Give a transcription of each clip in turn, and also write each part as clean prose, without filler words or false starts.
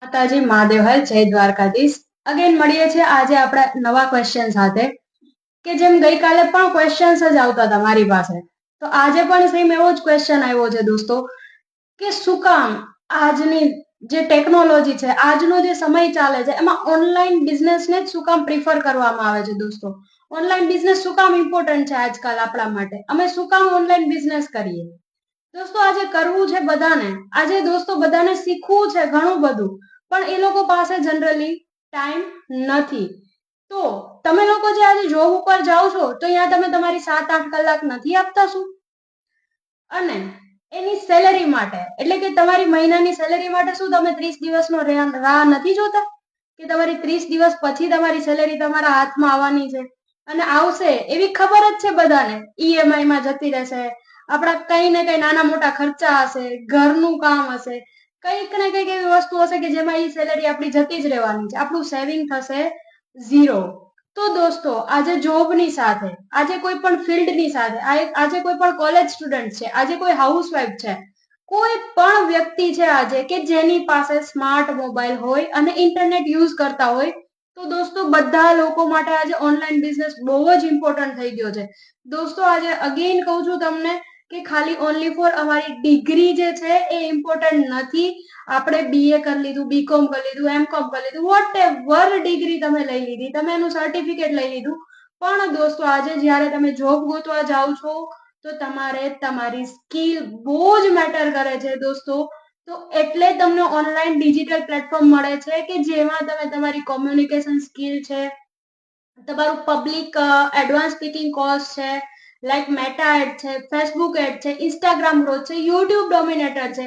માતાજી મહાદેવ હર જય દ્વારકાધીશ. અગેન મળીએ છીએ આજે આપણા નવા ક્વેશ્ચન સાથે કે જેમ ગઈકાલે પણ ક્વેશ્ચન્સ જ આવતા હતા મારી પાસે, તો આજે પણ સેમ એવો જ ક્વેશ્ચન આવ્યો છે દોસ્તો કે શું કામ આજની જે ટેકનોલોજી છે, આજનો જે સમય ચાલે છે એમાં ઓનલાઈન બિઝનેસને જ શું કામ પ્રિફર કરવામાં આવે છે દોસ્તો. ઓનલાઈન બિઝનેસ શું કામ ઇમ્પોર્ટન્ટ છે આજકાલ આપણા માટે, અમે શું કામ ઓનલાઈન બિઝનેસ કરીએ દોસ્તો. આજે કરવું છે બધાને, આજે દોસ્તો બધાને શીખવું છે ઘણું બધું, પણ એ લોકો પાસે જનરલી ટાઈમ નથી. તો તમે લોકો જે આજે જોબ ઉપર જાઓ છો તો અહીંયા તમે તમારી 7-8 કલાક નથી આપતા શું? અને એની સેલેરી માટે, એટલે કે તમારી મહિનાની સેલેરી માટે શું તમે 30 દિવસનો રાહ નથી જોતા કે તમારી 30 દિવસ પછી તમારી સેલેરી તમારા હાથમાં આવવાની છે? અને આવશે એવી ખબર જ છે બધાને, ઈએમઆઈ માં જતી રહેશે, આપણા કઈ ને કઈ નાના મોટા ખર્ચા હશે, ઘરનું કામ હશે, કઈક ને કઈક એવી વસ્તુ હશે કે જેમાં એ સેલેરી આપણી જતી જ રહેવાની છે, આપણું સેવિંગ થશે ઝીરો. તો દોસ્તો આજે જોબની સાથે, આજે કોઈ પણ ફિલ્ડની સાથે, આજે કોઈ પણ કોલેજ સ્ટુડન્ટ છે, આજે કોઈ હાઉસવાઈફ છે, કોઈ પણ વ્યક્તિ છે આજે કે જેની પાસે સ્માર્ટ મોબાઈલ હોય અને ઇન્ટરનેટ યુઝ કરતા હોય, તો દોસ્તો બધા લોકો માટે આજે ઓનલાઈન બિઝનેસ બહુ જ ઇમ્પોર્ટન્ટ થઈ ગયો છે દોસ્તો. આજે અગેન કહું છું તમને કે ખાલી ઓનલી ફોર અમારી ડિગ્રી જે છે એ ઇમ્પોર્ટન્ટ નથી. આપણે બીએ કરી લીધું, બીકોમ કરી લીધું, એમકોમ કરી લીધું, વોટ એવર ડિગ્રી તમે લઈ લીધી, તમે એનું સર્ટિફિકેટ લઈ લીધું, પણ દોસ્તો આજે જ્યારે તમે જોબ ગોતવા જાઓ છો તો તમારે તમારી સ્કિલ બહુ જ મેટર કરે છે દોસ્તો. તો એટલે તમને ઓનલાઈન ડિજિટલ પ્લેટફોર્મ મળે છે કે જેમાં તમે તમારી કોમ્યુનિકેશન સ્કિલ છે, તમારું પબ્લિક એડવાન્સ સ્પીકિંગ કોર્સ છે, લાઈક મેટા એડ છે, ફેસબુક એડ છે, ઇન્સ્ટાગ્રામ ગ્રોથ છે, યુટ્યુબ ડોમિનેટર છે,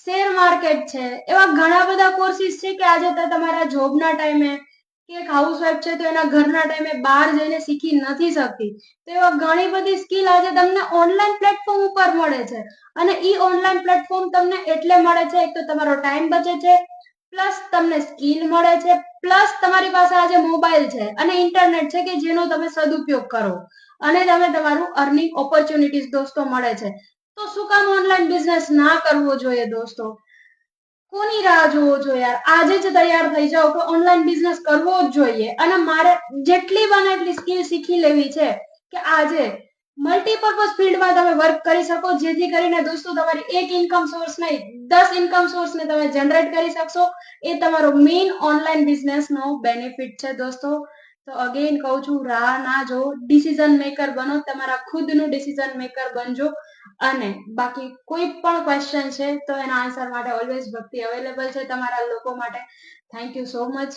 શેર માર્કેટ છે, એવા ઘણા બધા કોર્સિસ છે કે આજે તમારા જોબના ટાઈમે કે એક હાઉસવાઈફ છે તો એના ઘરના ટાઈમે બહાર જઈને શીખી નથી શકતી, તો એવા ઘણી બધી સ્કિલ આજે તમને ઓનલાઈન પ્લેટફોર્મ ઉપર મળે છે. અને ઈ ઓનલાઈન પ્લેટફોર્મ તમને એટલે મળે છે, એક તો તમારો ટાઈમ બચે છે, પ્લસ તમને સ્કિલ મળે છે, પ્લસ તમારી પાસે આજે મોબાઈલ છે અને ઇન્ટરનેટ છે કે જેનો તમે સદુપયોગ કરો અને તમે તમારું અર્નિંગ ઓપોર્ચ્યુનિટીઝ દોસ્તો મળે છે. તો શું કામ ઓનલાઈન બિઝનેસ ના કરવો જોઈએ દોસ્તો? કોની રાહ જોવો છો યાર? આજે જ તૈયાર થઈ જાઓ કે ઓનલાઈન બિઝનેસ કરવો જ જોઈએ. અને મારે જેટલી બને એટલી સ્કિલ શીખી લેવી છે કે આજે મલ્ટીપર્પઝ ફિલ્ડમાં તમે વર્ક કરી શકો, જેથી કરીને દોસ્તો તમારી એક ઇન્કમ સોર્સ નહીં, 10 ઇન્કમ સોર્સને તમે જનરેટ કરી શકશો. એ તમારો મેઇન ઓનલાઈન બિઝનેસનો બેનિફિટ છે દોસ્તો. તો અગેન કહું છું, રાહ ના જો, ડિસિઝન મેકર બનો, તમારા ખુદનું ડિસિઝન મેકર બનજો. અને બાકી કોઈ પણ ક્વેશ્ચન છે તો એના આન્સર માટે ઓલવેઝ ભક્તિ અવેલેબલ છે તમારા લોકો માટે. Thank you so much.